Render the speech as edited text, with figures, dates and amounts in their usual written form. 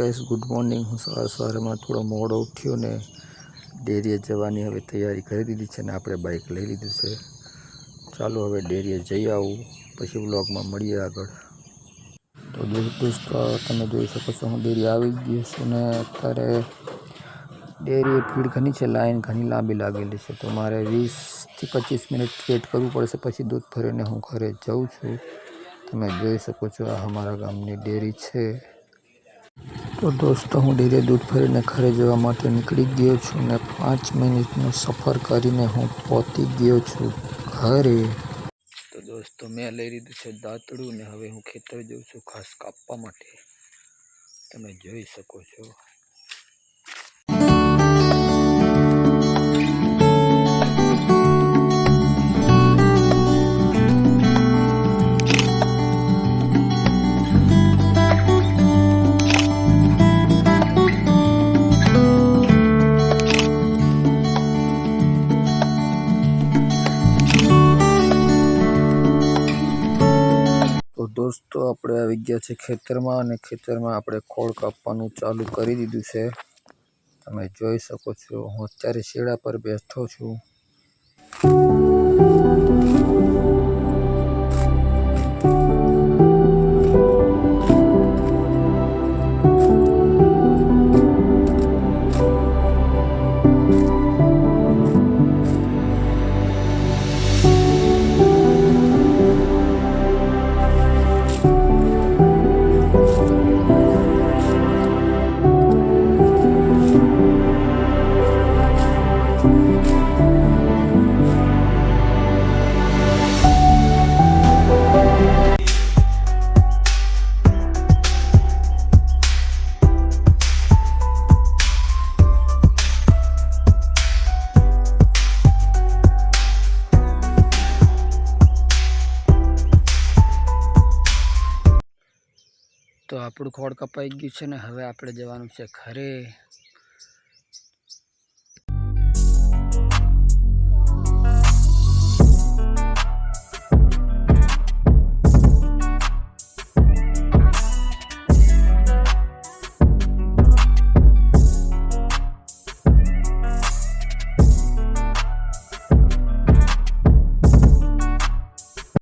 Guys good morning. हूँ सवार में थोड़ा मोड़ो उठ्यो ने डेरीए जवानी हवे तैयारी कर दीधी है ने आपणे बाइक लई लीधुं छे। चालो हवे डेरीए जई आऊँ पछी व्लॉग में मळीए आगळ। तो दोस्तों तमे जोई शको छो हूँ डेरी आवी गयो छुं ने अत्यारे डेरी भीड़ घनी छे, लाइन घनी लांबी लागेली छे। तो मारे 20 થી 25 मिनिट वेट करवू पड़शे पछी दूध भरीने हूँ घरे जाऊँ छुं। तमे जोई शको छो आ अमारा गामनी डेरी छे। तो दोस्तों हूँ डेरी दूध भरीने घरे जवा माटे निकली गयो छुं ने 5 मिनिटनो सफर करीने हूँ पहोंची गयो छुं घरे। तो दोस्तों मैं लई लीधुं छे दांतडું ने हवे हूँ खेतर जाऊँ छुं घास कापवा माटे। तमे जोई शको छो। तो दोस्तों आपणे आवी गया छे खेतर में अने खेतर में आपणे खोड़ कापवानुं चालू करी दीधुं छे। तमे जोई शको छो हूँ अत्यारे शेड़ा पर बेठो छुं। तो आपणुं खोड़ कपाई गयुं छे ने हवे आपणे जवानुं छे घरे।